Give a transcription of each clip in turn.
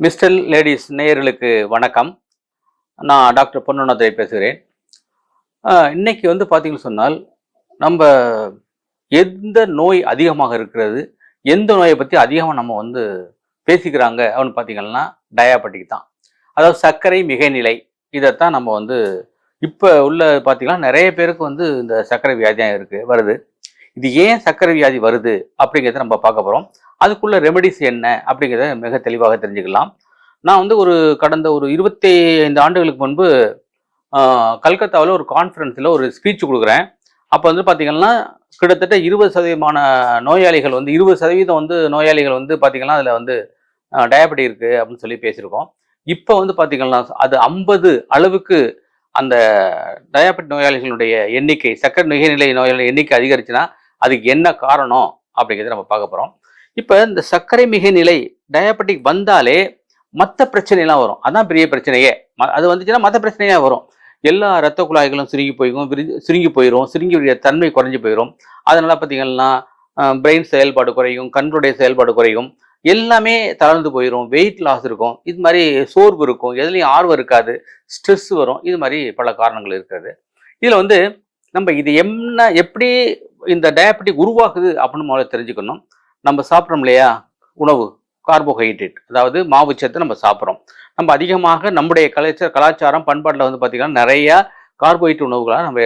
Mister ladies நேயர்களுக்கு வணக்கம். நான் டாக்டர் பொன்னுணாதுரை பேசுகிறேன். இன்னைக்கு பார்த்தீங்கன்னு சொன்னால், நம்ம எந்த நோய் அதிகமாக இருக்கிறது, எந்த நோயை பற்றி அதிகமாக நம்ம பேசிக்கிறாங்க அப்படின்னு பார்த்தீங்கன்னா, டயாபெட்டிக் தான். அதாவது சர்க்கரை மிகைநிலை. இதைத்தான் நம்ம இப்போ உள்ள பார்த்தீங்கன்னா நிறைய பேருக்கு இந்த சர்க்கரை வியாதியாக வருது. இது ஏன் சர்க்கரை வியாதி வருது அப்படிங்கிறத நம்ம பார்க்க போகிறோம். அதுக்குள்ள ரெமெடிஸ் என்ன அப்படிங்கிறத மிக தெளிவாக தெரிஞ்சுக்கலாம். நான் ஒரு கடந்த ஒரு 25 ஆண்டுகளுக்கு முன்பு கல்கத்தாவில் ஒரு கான்ஃபரன்ஸில் ஒரு ஸ்பீச் கொடுக்குறேன். அப்போ பார்த்தீங்கன்னா கிட்டத்தட்ட 20% நோயாளிகள் 20% நோயாளிகள் பார்த்தீங்கன்னா அதில் டயபெட்டிக் இருக்குது அப்படின்னு சொல்லி பேசியிருக்கோம். இப்போ பார்த்தீங்கன்னா அது 50 அளவுக்கு அந்த டயாபெட்டிக் நோயாளிகளுடைய எண்ணிக்கை, சர்க்கரை மிகைநிலை நோயாளிகள் எண்ணிக்கை அதிகரிச்சுன்னா அதுக்கு என்ன காரணம் அப்படிங்கிறத நம்ம பார்க்க போகிறோம். இப்போ இந்த சர்க்கரை மிகைநிலை டயாபெட்டிக் வந்தாலே மற்ற பிரச்சனைலாம் வரும். அதான் பெரிய பிரச்சனையே. அது வந்துச்சுன்னா மற்ற பிரச்சனையாக வரும். எல்லா இரத்த குழாய்களும் சுருங்கி போயிடும், சுருங்கி தன்மை குறைஞ்சி போயிடும். அதனால பார்த்தீங்கன்னா பிரெயின் செயல்பாடு குறையும், கண்களுடைய செயல்பாடு குறையும், எல்லாமே தளர்ந்து போயிடும், வெயிட் லாஸ் இருக்கும், இது மாதிரி சோர்வு இருக்கும், எதுலையும் ஆர்வம் இருக்காது, ஸ்ட்ரெஸ் வரும். இது மாதிரி பல காரணங்கள் இருக்கிறது. இதில் நம்ம இது எப்படி இந்த டயாபெட்டிக் உருவாகுது அப்படின்னு முதல்ல தெரிஞ்சுக்கணும். நம்ம சாப்பிட்றோம் இல்லையா உணவு, கார்போஹைட்ரேட், அதாவது மாவுச்சத்து நம்ம சாப்பிட்றோம். நம்ம அதிகமாக நம்முடைய கலாச்சாரம் பண்பாட்டில் பார்த்தீங்கன்னா நிறையா கார்போஹைட்ரேட் உணவுகளாக நம்ம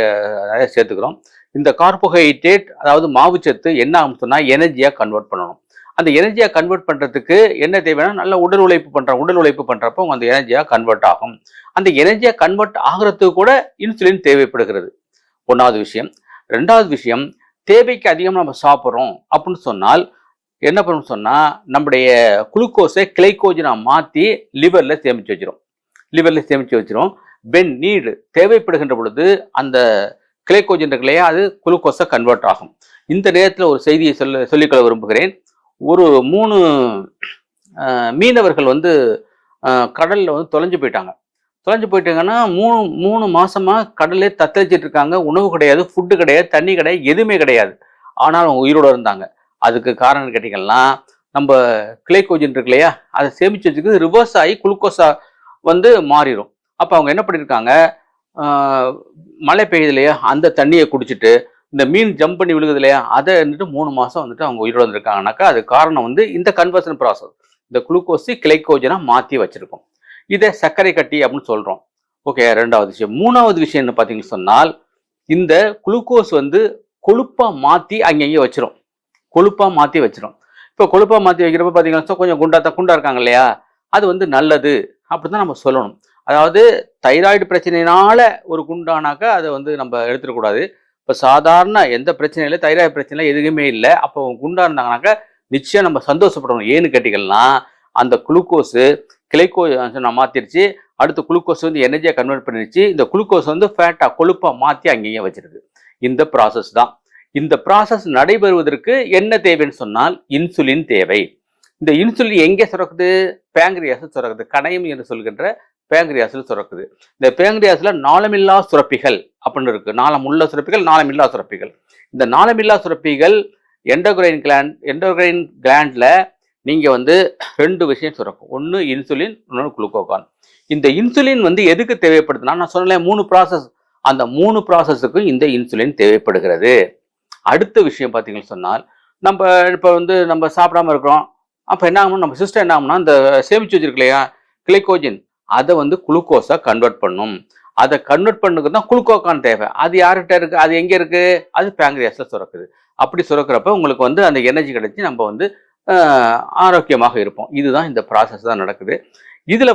நிறைய சேர்த்துக்கிறோம். இந்த கார்போஹைட்ரேட் அதாவது மாவுச்சத்து என்ன ஆகும் சொன்னால் எனர்ஜியாக கன்வெர்ட் பண்ணணும். அந்த எனர்ஜியாக கன்வெர்ட் பண்ணுறதுக்கு என்ன தேவைன்னா நல்ல உடல் உழைப்பு பண்ணுறப்போ அந்த எனர்ஜியாக கன்வெர்ட் ஆகும். அந்த எனர்ஜியாக கன்வெர்ட் ஆகிறதுக்கு கூட இன்சுலின் தேவைப்படுகிறது. ஒன்றாவது விஷயம். ரெண்டாவது விஷயம், தேவைக்கு அதிகமாக நம்ம சாப்பிட்றோம் அப்படின்னு சொன்னால் என்ன பண்ணணும் சொன்னால் நம்முடைய குளுக்கோஸை கிளைக்கோஜனாக மாற்றி லிவரில் சேமித்து வச்சிரும். வென் நீடு, தேவைப்படுகின்ற பொழுது அந்த கிளைக்கோஜன் இருக்கு இல்லையா, அது குளுக்கோஸை கன்வெர்ட் ஆகும். இந்த நேரத்தில் ஒரு செய்தியை சொல்லிக்கொள்ள விரும்புகிறேன். ஒரு 3 மீனவர்கள் கடலில் தொலைஞ்சு போயிட்டாங்கன்னா 3 மாசமாக கடலே தத்தளிச்சிட்டு இருக்காங்க. உணவு கிடையாது, ஃபுட்டு கிடையாது, தண்ணி கிடையாது, எதுவுமே கிடையாது. ஆனால் அவங்க உயிரோடு இருந்தாங்க. அதுக்கு காரணம் கேட்டிங்கன்னா நம்ம கிளைக்கோஜன் இருக்கு இல்லையா, அதை சேமித்து வச்சுக்கிறது ரிவர்ஸ் ஆகி குளுக்கோஸா மாறிடும். அப்போ அவங்க என்ன பண்ணியிருக்காங்க, மழை பெய்யுது இல்லையா, அந்த தண்ணியை குடிச்சிட்டு இந்த மீன் ஜம்ப் பண்ணி விழுகுது இல்லையா, அதை 3 மாதம் அவங்க உயிரோடு வந்திருக்காங்கனாக்கா அது காரணம் இந்த கன்வர்ஷன் ப்ராசஸ். இந்த குளுக்கோஸை கிளைக்கோஜனாக மாற்றி வச்சிருக்கோம். இதை சர்க்கரை கட்டி அப்படின்னு சொல்கிறோம். ஓகே, ரெண்டாவது விஷயம். மூணாவது விஷயம் என்ன பார்த்தீங்கன்னு சொன்னால், இந்த குளுக்கோஸ் கொழுப்பாக மாற்றி அங்கங்கே வச்சிரும். இப்போ கொழுப்பாக மாற்றி வைக்கிறப்ப பார்த்தீங்கன்னா கொஞ்சம் குண்டா இருக்காங்க இல்லையா, அது நல்லது அப்படி தான் நம்ம சொல்லணும். அதாவது தைராய்டு பிரச்சனையினால ஒரு குண்டானாக்கா அதை நம்ம எடுத்துடக்கூடாது. இப்போ சாதாரண எந்த பிரச்சனையும் தைராய்டு பிரச்சனை எதுவுமே இல்லை, அப்போ குண்டா இருந்தாங்கனாக்கா நிச்சயம் நம்ம சந்தோஷப்படணும். ஏன்னு கேட்டிங்கன்னா அந்த குளுக்கோஸு கிளைக்கோஜனை மாற்றிடுச்சு, அடுத்து குளுக்கோஸ் எனர்ஜியாக கன்வெர்ட் பண்ணிடுச்சு. இந்த குளுக்கோஸ் ஃபேட்டாக கொழுப்பாக மாற்றி அங்கேயே வச்சிருக்கு. இந்த ப்ராசஸ் தான். இந்த ப்ராசஸ் நடைபெறுவதற்கு என்ன தேவைன்னு சொன்னால் இன்சுலின் தேவை. இந்த இன்சுலின் எங்கே சுரக்குது? பேங்க்ரியாஸில் சுரக்குது. கணையம் என்று சொல்கின்ற பேங்க்ரியாஸில் சுரக்குது. இந்த பேங்க்ரியாஸில் நாளமில்லா சுரப்பிகள் அப்படின்னு இருக்கு. நாளமுள்ள சுரப்பிகள், நாளமில்லா சுரப்பிகள். இந்த நாளமில்லா சுரப்பிகள் எண்டோக்ரைன் கிளாண்டில் நீங்கள் 2 விஷயம் சுரக்கும். ஒன்று இன்சுலின், இன்னொன்று குளுக்கோகான். இந்த இன்சுலின் எதுக்கு தேவைப்படுதுன்னா, நான் சொன்னேன் 3 ப்ராசஸ், அந்த 3 ப்ராசஸுக்கும் இந்த இன்சுலின் தேவைப்படுகிறது. அடுத்த விஷயம் பார்த்தீங்கன்னு சொன்னால், நம்ம இப்போ நம்ம சாப்பிடாம இருக்கிறோம். அப்போ என்ன ஆகணும், நம்ம சிஸ்டம் என்ன ஆகும்னா இந்த சேமிச்சு வச்சிருக்கு இல்லையா கிளைக்கோஜன், அதை குளுக்கோஸாக கன்வெர்ட் பண்ணும். அதை கன்வெர்ட் பண்ணுறதுக்கு தான் குளுக்கோகான் தேவை. அது யார்கிட்ட இருக்குது? அது எங்கே இருக்குது? அது பேங்க்ரியாஸில் சுரக்குது. அப்படி சுரக்கிறப்ப உங்களுக்கு அந்த எனர்ஜி கிடைச்சி நம்ம ஆரோக்கியமாக இருப்போம். இதுதான் இந்த ப்ராசஸ் தான் நடக்குது. இதில்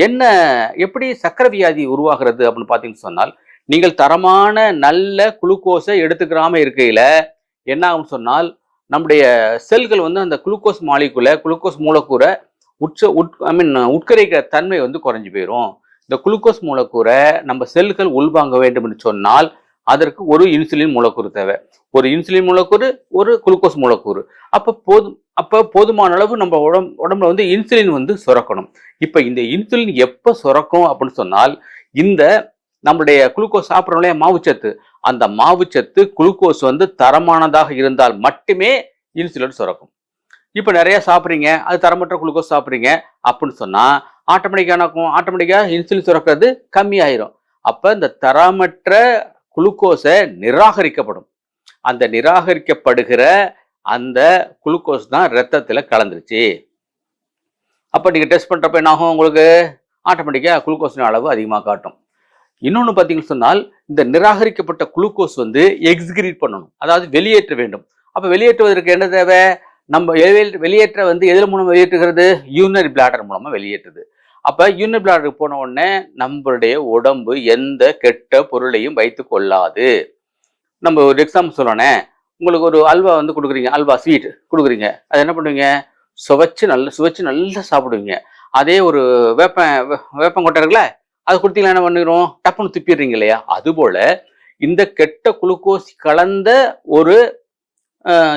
என்ன எப்படி சர்க்கரை வியாதி உருவாகிறது அப்படின்னு பார்த்தீங்கன்னு சொன்னால், நீங்கள் தரமான நல்ல குளுக்கோஸை எடுத்துக்கிறாம இருக்கையில் என்ன ஆகும் சொன்னால், நம்முடைய செல்கள் அந்த குளுக்கோஸ் மூலக்கூறை உட்கரிக்கிற தன்மை கூறைஞ்சி போயிடும். இந்த குளுக்கோஸ் மூலக்கூறை நம்ம செல்கள் உள்வாங்க வேண்டும் என்று சொன்னால் அதற்கு ஒரு இன்சுலின் மூலக்கூறு தேவை. ஒரு இன்சுலின் மூலக்கூறு, ஒரு குளுக்கோஸ் மூலக்கூறு. அப்போ போதுமான அளவு நம்ம உடம்புல இன்சுலின் சுரக்கணும். இப்போ இந்த இன்சுலின் எப்போ சுரக்கும் அப்படின்னு சொன்னால், இந்த நம்மளுடைய குளுக்கோஸ் சாப்பிட்றோம் இல்லையா மாவுச்சத்து, அந்த மாவுச்சத்து குளுக்கோஸ் தரமானதாக இருந்தால் மட்டுமே இன்சுலின் சுரக்கும். இப்போ நிறைய சாப்பிட்றீங்க, அது தரமற்ற குளுக்கோஸ் சாப்பிட்றீங்க அப்படின்னு சொன்னா ஆட்டோமேட்டிக்கா இன்சுலின் சுரக்கிறது கம்மியாயிரும். அப்ப இந்த தரமற்ற குளுக்கோஸை நிராகரிக்கப்படும். அந்த நிராகரிக்கப்படுகிற அந்த குளுக்கோஸ் தான் ரத்தத்துல கலந்துருச்சு. அப்ப நீங்க டெஸ்ட் பண்றப்ப என்ன ஆகும்? உங்களுக்கு ஆட்டோமேட்டிக்கா குளுக்கோஸின் அளவு அதிகமாக காட்டும். இன்னொன்று பார்த்தீங்கன்னு சொன்னால், இந்த நிராகரிக்கப்பட்ட குளுக்கோஸ் வந்து எக்ஸ்கிரீட் பண்ணணும், அதாவது வெளியேற்ற வேண்டும். அப்ப வெளியேற்றுவதற்கு என்ன தேவை? நம்ம வெளியேற்ற வந்து எதில் மூலம் வெளியேற்றுகிறது? யூரினரி பிளாடர் மூலமா வெளியேற்றுது. அப்ப யூரினரி பிளாடருக்கு போன உடனே நம்மளுடைய உடம்பு எந்த கெட்ட பொருளையும் வைத்து கொள்ளாது. நம்ம ஒரு எக்ஸாம்பிள் சொல்லணே, உங்களுக்கு ஒரு அல்வா வந்து கொடுக்குறீங்க, அல்வா ஸ்வீட் கொடுக்குறீங்க, அது என்ன பண்ணுவீங்க? சுவைச்சு நல்லா சாப்பிடுவீங்க. அதே ஒரு வேப்பங்கொட்டை இருக்குல்ல, அது கொடுத்தீங்கன்னா என்ன பண்ணிடும்? டப்புன்னு துப்பிடுறீங்க இல்லையா? அதுபோல இந்த கெட்ட குளுக்கோஸ் கலந்த ஒரு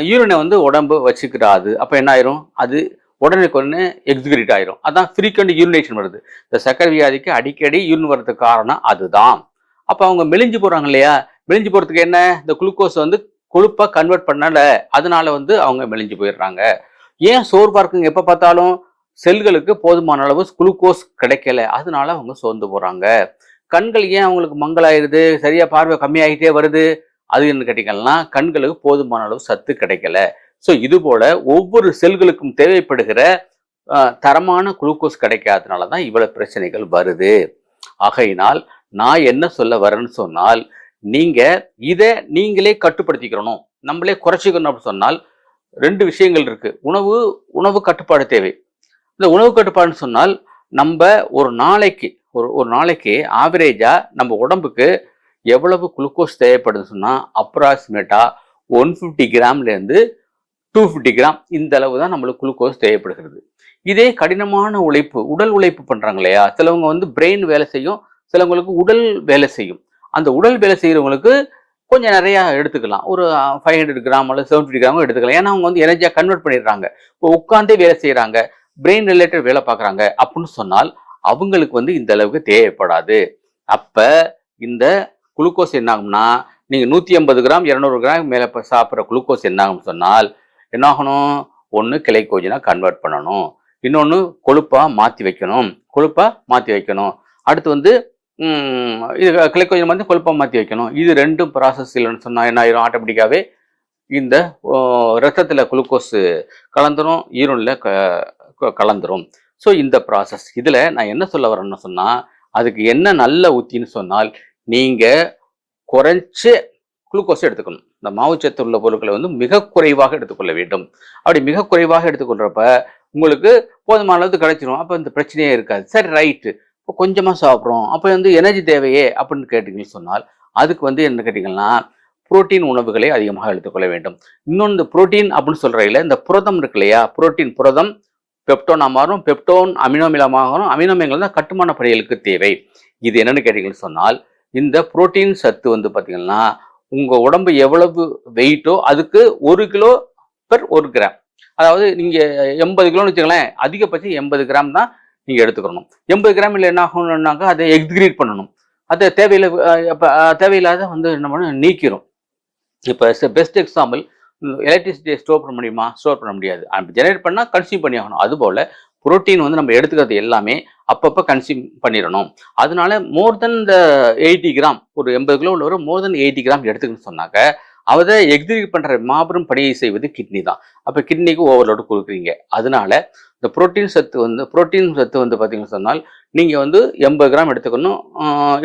யூரினை வந்து உடம்பு வச்சுக்கிறாது. அப்ப என்ன ஆயிரும்? அது உடனே எக்ஸிகிரேட் ஆயிரும். அதான் ஃப்ரீக்வெண்ட் யூரினேஷன் வருது. இந்த சக்கரை வியாதிக்கு அடிக்கடி யூரின் வர்றதுக்கு காரணம் அதுதான். அப்ப அவங்க மெலிஞ்சு போறாங்க இல்லையா? மெலிஞ்சு போறதுக்கு என்ன? இந்த குளுக்கோஸ் வந்து கொழுப்பா கன்வெர்ட் பண்ணல, அதனால வந்து அவங்க மெலிஞ்சு போயிடுறாங்க. ஏன் சோர்வா இருக்குங்க? எப்ப பார்த்தாலும் செல்களுக்கு போதுமான அளவு குளுக்கோஸ் கிடைக்கல, அதனால அவங்க சோர்ந்து போறாங்க. கண்கள் ஏன் அவங்களுக்கு மங்கலாயிருது, சரியா பார்வை கம்மியாகிட்டே வருது? அது என்ன கேட்டீங்கன்னா, கண்களுக்கு போதுமான அளவு சத்து கிடைக்கல. ஸோ இது போல ஒவ்வொரு செல்களுக்கும் தேவைப்படுகிற தரமான குளுக்கோஸ் கிடைக்காதனால தான் இவ்வளவு பிரச்சனைகள் வருது. ஆகையினால் நான் என்ன சொல்ல வரேன்னு சொன்னால், இதை நீங்களே கட்டுப்படுத்திக்கிறணும், நம்மளே குறைச்சிக்கணும் அப்படின்னு சொன்னால் 2 விஷயங்கள் இருக்கு. உணவு கட்டுப்பாடு தேவை. இந்த உணவு கட்டுப்பாடுன்னு சொன்னால், நம்ம ஒரு நாளைக்கு ஆவரேஜா நம்ம உடம்புக்கு எவ்வளவு குளுக்கோஸ் தேவைப்படுதுன்னு சொன்னா, அப்ராக்சிமேட்டா 150 கிராம்லேருந்து 250 கிராம் இந்த அளவு தான் நம்மளுக்கு குளுக்கோஸ் தேவைப்படுகிறது. இதே கடினமான உடல் உழைப்பு பண்றாங்க இல்லையா? சிலவங்க வந்து பிரெயின் வேலை செய்யும், சிலவங்களுக்கு உடல் வேலை செய்யும். அந்த உடல் வேலை செய்யறவங்களுக்கு கொஞ்சம் நிறைய எடுத்துக்கலாம். ஒரு 500 கிராம் அல்லது 750 கிராம் எடுத்துக்கலாம். ஏன்னா அவங்க வந்து எனர்ஜியா கன்வெர்ட் பண்ணிடுறாங்க. இப்போ உட்காந்தே வேலை செய்யறாங்க, பிரெயின் ரிலேட்டட் வேலை பார்க்குறாங்க அப்படின்னு சொன்னால் அவங்களுக்கு வந்து இந்த அளவுக்கு தேவைப்படாது. அப்ப இந்த குளுக்கோஸ் என்ன ஆகும்னா, நீங்க 150 கிராம் 200 கிராம் மேல சாப்பிட்ற குளுக்கோஸ் என்ன ஆகும்னு சொன்னால் என்ன ஆகணும்? ஒன்று கிளைக்கோஜனா கன்வெர்ட் பண்ணணும், இன்னொன்று கொழுப்பா மாற்றி வைக்கணும். அடுத்து வந்து இது கிளைக்கோஜன் வந்து கொழுப்பா மாற்றி வைக்கணும். இது 2 ப்ராசஸ் இல்லைன்னு சொன்னால் என்ன ஆயிரும்? ஆட்டோமேட்டிக்காவே இந்த ரத்தத்தில் குளுக்கோஸ் கலந்துரும், ஈரனில் கலந்துரும். ஸோ இந்த ப்ராசஸ் இதில் நான் என்ன சொல்ல வரேன்னு சொன்னால், அதுக்கு என்ன நல்ல உத்தின்னு சொன்னால், நீங்கள் குறைச்ச குளுக்கோஸை எடுத்துக்கணும். இந்த மாவுச்சத்து உள்ள பொருட்களை வந்து மிக குறைவாக எடுத்துக்கொள்ள வேண்டும். அப்படி மிக குறைவாக எடுத்துக்கொள்றப்ப உங்களுக்கு போதுமான அளவுக்கு கிடைச்சிடும். அப்போ இந்த பிரச்சனையே இருக்காது. சரி, ரைட்டு, இப்போ கொஞ்சமாக சாப்பிட்றோம், அப்போ வந்து எனர்ஜி தேவையே அப்படின்னு கேட்டீங்கன்னு சொன்னால், அதுக்கு வந்து என்ன கேட்டிங்கன்னா, புரோட்டீன் உணவுகளை அதிகமாக எடுத்துக்கொள்ள வேண்டும். இன்னொன்று, இந்த புரோட்டீன் அப்படின்னு சொல்கிறதில்ல, இந்த புரதம் இருக்கு இல்லையா? புரதம் பெப்டோனா மாறும், பெப்டோன் அமினோமிலமாகும், அமினோமிலங்கள் தான் கட்டுமான பணிகளுக்கு தேவை. இது என்னன்னு கேட்டீங்கன்னு சொன்னால், இந்த புரோட்டீன் சத்து வந்து பார்த்தீங்கன்னா, உங்க உடம்பு எவ்வளவு வெயிட்டோ அதுக்கு 1 கிலோ பெர் 1 கிராம். அதாவது நீங்க 80 கிலோன்னு வச்சுங்களேன், அதிகபட்சம் 80 கிராம் தான் நீங்க எடுத்துக்கணும். 80 கிராம் இல்லை என்ன ஆகணும்னாக்கா அதை எக்ஸ்கிரீட் பண்ணணும். அதை தேவையில்லாத வந்து என்ன பண்ண நீக்கிறோம். இப்போ பெஸ்ட் எக்ஸாம்பிள், எலக்ட்ரிசிட்டியை ஸ்டோர் பண்ண முடியுமா? ஸ்டோர் பண்ண முடியாது. ஜெனரேட் பண்ணால் கன்சியூம் பண்ணி ஆகணும். அதுபோல் புரோட்டீன் வந்து நம்ம எடுத்துக்கிறது எல்லாமே அப்பப்போ கன்சியூம் பண்ணிடணும். அதனால மோர் தென் இந்த 80 கிராம், ஒரு 80 கிலோ உள்ளவர் மோர் தென் 80 கிராம் எடுத்துக்கணும்னு சொன்னாக்க, அதை எக்ஸிக்யூட் பண்ணுற மாபெரும் பணியை செய்வது கிட்னி தான். அப்போ கிட்னிக்கு ஓவர்லோடு கொடுக்குறீங்க. அதனால இந்த புரோட்டீன் சத்து வந்து பார்த்தீங்கன்னு சொன்னால், நீங்கள் வந்து 80 கிராம் எடுத்துக்கணும்.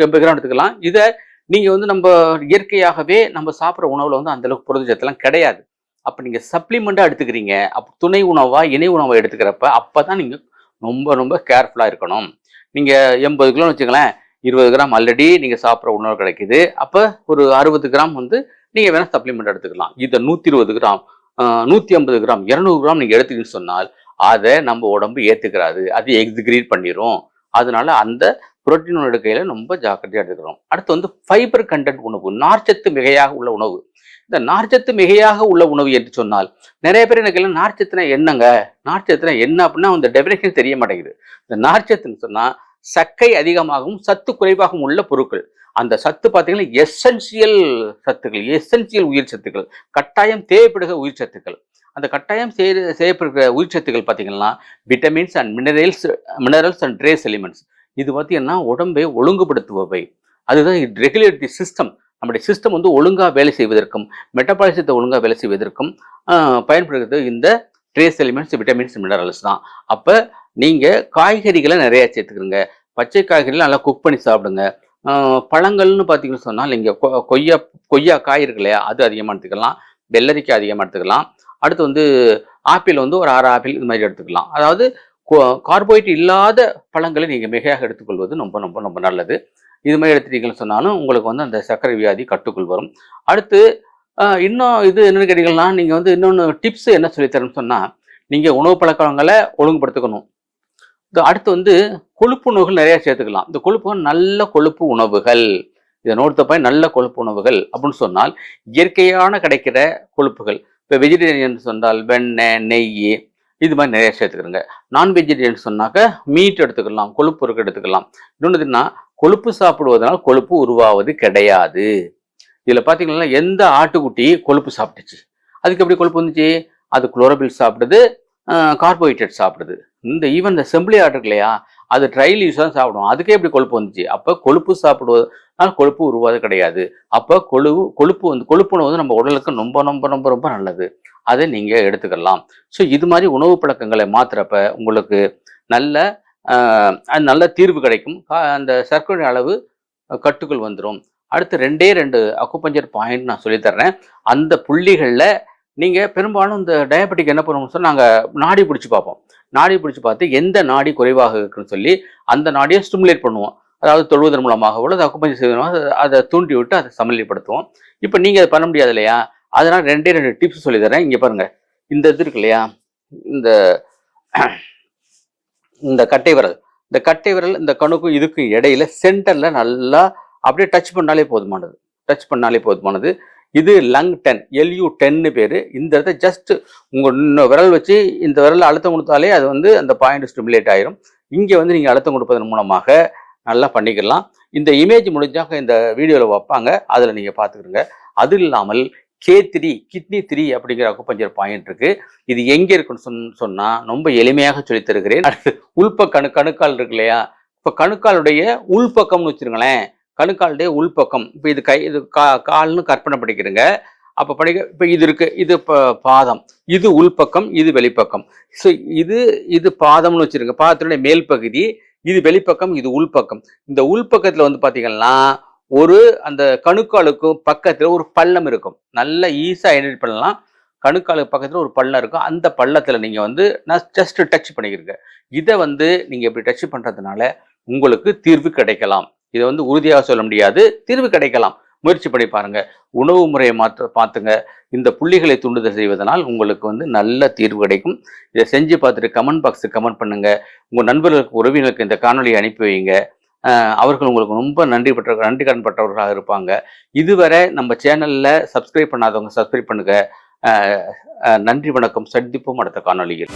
80 கிராம் எடுத்துக்கலாம். இதை நீங்கள் வந்து நம்ம இயற்கையாகவே நம்ம சாப்பிட்ற உணவில் வந்து அந்தளவுக்கு புரதச்சத்துலாம் கிடையாது. அப்போ நீங்கள் சப்ளிமெண்ட்டாக எடுத்துக்கிறீங்க. அப்போ துணை உணவா இணை உணவை எடுத்துக்கிறப்ப அப்போ தான் நீங்கள் ரொம்ப கேர்ஃபுல்லாக இருக்கணும். நீங்கள் 80 கிலோன்னு வச்சுங்களேன், 20 கிராம் ஆல்ரெடி நீங்கள் சாப்பிட்ற உணவு கிடைக்குது. அப்போ ஒரு 60 கிராம் வந்து நீங்கள் வேணால் சப்ளிமெண்ட் எடுத்துக்கலாம். இதை 120 கிராம் 150 கிராம் 200 கிராம் நீங்கள் எடுத்துக்கின்னு சொன்னால் அதை நம்ம உடம்பு ஏற்றுக்கிறாது, அது எக்ஸிக்ரீட் பண்ணிடும். அதனால அந்த புரோட்டீன் எடுக்கையில் ரொம்ப ஜாக்கிரதையாக எடுத்துக்கிறோம். அடுத்து வந்து ஃபைபர் கண்டென்ட் உணவு, நார்ச்சத்து மிகையாக உள்ள உணவு. இந்த நார்ச்சத்து மிகையாக உள்ள உணவு என்று சொன்னால் நிறைய பேர் எனக்கு எல்லாம் நார்ச்சத்துனா என்னங்க, நார்ச்சத்துனா என்ன அப்படின்னா அந்த டெஃபினேஷன் தெரிய மாட்டேங்குது. இந்த நார்ச்சத்துன்னு சொன்னால் சக்கை அதிகமாகவும் சத்து குறைவாகவும் உள்ள பொருட்கள். அந்த சத்து பார்த்தீங்கன்னா எசென்சியல் சத்துக்கள், எசென்சியல் உயிர் சத்துக்கள், கட்டாயம் தேவைப்படுகிற உயிர் சத்துக்கள். அந்த கட்டாயம் செய்யப்படுகிற உயிர்ச்சத்துக்கள் பார்த்தீங்கன்னா vitamins and minerals and trace elements. இது பார்த்தீங்கன்னா உடம்பை ஒழுங்குபடுத்துபவை. அதுதான் ரெகுலேட் தி சிஸ்டம். நம்முடைய சிஸ்டம் வந்து ஒழுங்காக வேலை செய்வதற்கும் மெட்டபாலிசத்தை ஒழுங்காக வேலை செய்வதற்கும் பயன்படுகிறது இந்த ட்ரேஸ் எலிமெண்ட்ஸ், விட்டமின்ஸ், மினரல்ஸ் தான். அப்போ நீங்கள் காய்கறிகளை நிறையா சேர்த்துக்கிறங்க. பச்சை காய்கறிகளை நல்லா குக் பண்ணி சாப்பிடுங்க. பழங்கள்னு பார்த்தீங்கன்னு சொன்னால் நீங்கள் கொய்யா காய் இருக்கு இல்லையா, அது அதிகமாக எடுத்துக்கலாம். வெள்ளரிக்காய் அதிகமாக எடுத்துக்கலாம். அடுத்து வந்து ஆப்பிள் வந்து ஒரு 6 ஆப்பிள் இது மாதிரி எடுத்துக்கலாம். அதாவது கார்போஹைட்ரேட் இல்லாத பழங்களை நீங்கள் மிகையாக எடுத்துக்கொள்வது ரொம்ப ரொம்ப ரொம்ப நல்லது. இது மாதிரி எடுத்துட்டீங்கன்னு சொன்னாலும் உங்களுக்கு வந்து அந்த சர்க்கரை வியாதி கட்டுக்குள் வரும். அடுத்து இன்னும் இது என்னென்னு கேட்டீங்கன்னா, நீங்கள் வந்து இன்னொன்று டிப்ஸ் என்ன சொல்லித்தரேன்னு சொன்னால், நீங்கள் உணவு பழக்கங்களை ஒழுங்குபடுத்திக்கணும். அடுத்து வந்து கொழுப்பு உணவுகள் நிறையா சேர்த்துக்கலாம். இந்த கொழுப்பு நல்ல கொழுப்பு உணவுகள், இதை நோட்டப்ப நல்ல கொழுப்பு உணவுகள் அப்படின்னு சொன்னால் இயற்கையான கிடைக்கிற கொழுப்புகள். இப்போ வெஜிடேரியன் சொன்னால் வெண்ணெய், நெய் இது மாதிரி நிறைய சேர்த்துக்கிறோங்க. நான் வெஜிடேரியன் சொன்னாக்க மீட் எடுத்துக்கலாம், கொழுப்பு பொருட்கள் எடுத்துக்கலாம். இன்னொன்றுன்னா கொழுப்பு சாப்பிடுவதனால் கொழுப்பு உருவாவது கிடையாது. இதில் பார்த்தீங்கன்னா எந்த ஆட்டுக்குட்டி கொழுப்பு சாப்பிட்டுச்சு, அதுக்கு எப்படி கொழுப்பு வந்துச்சு? அது குளோரோபில் சாப்பிடுது, கார்போஹைட்ரேட் சாப்பிடுது. ஈவன் இந்த செம்பிளி ஆட்டு இருக்கு இல்லையா, அது ட்ரை லீவ்ஸ் தான் சாப்பிடும், அதுக்கே எப்படி கொழுப்பு வந்துச்சு? அப்போ கொழுப்பு சாப்பிடுவதனால் கொழுப்பு உருவாது கிடையாது. அப்போ கொழுப்புணவு வந்து நம்ம உடலுக்கு ரொம்ப ரொம்ப ரொம்ப ரொம்ப நல்லது. அதை நீங்கள் எடுத்துக்கலாம். ஸோ இது மாதிரி உணவு பழக்கங்களை மாற்றுறப்ப உங்களுக்கு நல்ல தீர்வு கிடைக்கும். அந்த சர்க்கரை அளவு கட்டுக்குள் வந்துடும். அடுத்து 2 அக்குபஞ்சர் பாயிண்ட் நான் சொல்லித்தர்றேன். அந்த புள்ளிகளில் நீங்கள் பெரும்பாலும் இந்த டயபெட்டிக் என்ன பண்ணுவோம்னு சொன்னால், நாங்கள் நாடி பிடிச்சி பார்ப்போம். நாடி பிடிச்சி பார்த்து எந்த நாடி குறைவாக இருக்குன்னு சொல்லி அந்த நாடியை ஸ்டிமுலேட் பண்ணுவோம். அதாவது தொழுவதன் மூலமாக உள்ளது அக்குபஞ்சர் செய்வதன் அதை தூண்டி விட்டு அதை சமநிலைப்படுத்துவோம். இப்போ நீங்கள் அதை பண்ண முடியாது இல்லையா, அதனால் 2 டிப்ஸ் சொல்லி தரேன். இங்கே பாருங்கள், இந்த இது இருக்கு இல்லையா, இந்த கட்டை விரல் இந்த கணுக்கும் இதுக்கும் இடையில சென்டரில் நல்லா அப்படியே டச் பண்ணாலே போதுமானது. இது லங் 10, LU10 பேர். இந்த இடத்த ஜஸ்ட் உங்கள் விரல் வச்சு இந்த விரலில் அழுத்தம் கொடுத்தாலே அது வந்து அந்த பாயிண்ட் ஸ்டிமுலேட் ஆயிரும். இங்கே வந்து நீங்கள் அழுத்தம் கொடுப்பதன் மூலமாக நல்லா பண்ணிக்கலாம். இந்த இமேஜ் முடிஞ்சாக இந்த வீடியோவில் வைப்பாங்க, அதில் நீங்கள் பார்த்துக்கிறங்க. அது இல்லாமல் K3 கிட்னி 3 அப்படிங்கிற அக்குபஞ்சர் பாயிண்ட் இருக்கு. இது எங்கே இருக்குன்னு சொன்னால் ரொம்ப எளிமையாக சொல்லி தருகிறேன். கணுக்கால் இருக்கு இல்லையா, இப்போ கணுக்காலுடைய உள்பக்கம்னு வச்சுருங்களேன். கணுக்காலுடைய உள்பக்கம், இப்போ இது கால்னு கற்பனை பண்ணிக்கிறங்க. அப்போ இப்போ இது இருக்கு, இது பாதம், இது உள்பக்கம், இது வெளிப்பக்கம். ஸோ இது பாதம்னு வச்சுருங்க. பாதத்தினுடைய மேல் பகுதி, இது வெளிப்பக்கம், இது உள்பக்கம். இந்த உள்பக்கத்தில் வந்து பார்த்தீங்கன்னா அந்த கணுக்காலுக்கும் பக்கத்தில் ஒரு பள்ளம் இருக்கும். நல்ல ஈஸியாக ஐடென்டிஃபை பண்ணலாம். கணுக்காலுக்கு பக்கத்தில் ஒரு பள்ளம் இருக்கும். அந்த பள்ளத்தில் நீங்கள் வந்து நான் ஜஸ்ட் டச் பண்ணிக்கிறீங்க. இதை வந்து நீங்கள் இப்படி டச் பண்ணுறதுனால உங்களுக்கு தீர்வு கிடைக்கலாம். இதை வந்து உறுதியாக சொல்ல முடியாது, தீர்வு கிடைக்கலாம். முயற்சி பண்ணி பாருங்க. உணவு முறையை பார்த்துங்க. இந்த புள்ளிகளை தூண்டுதல் செய்வதனால் உங்களுக்கு வந்து நல்ல தீர்வு கிடைக்கும். இதை செஞ்சு பார்த்துட்டு கமெண்ட் பாக்ஸுக்கு கமெண்ட் பண்ணுங்க. உங்கள் நண்பர்களுக்கு, உறவினர்களுக்கு இந்த காணொலியை அனுப்பி வைங்க. அவர்கள் உங்களுக்கு ரொம்ப நன்றி கடன் பட்டவர்களாக இருப்பாங்க. இதுவரை நம்ம சேனலில் சப்ஸ்கிரைப் பண்ணாதவங்க சப்ஸ்கிரைப் பண்ணுங்க. நன்றி, வணக்கம். சந்திப்போம் அடுத்த காணொலியில்.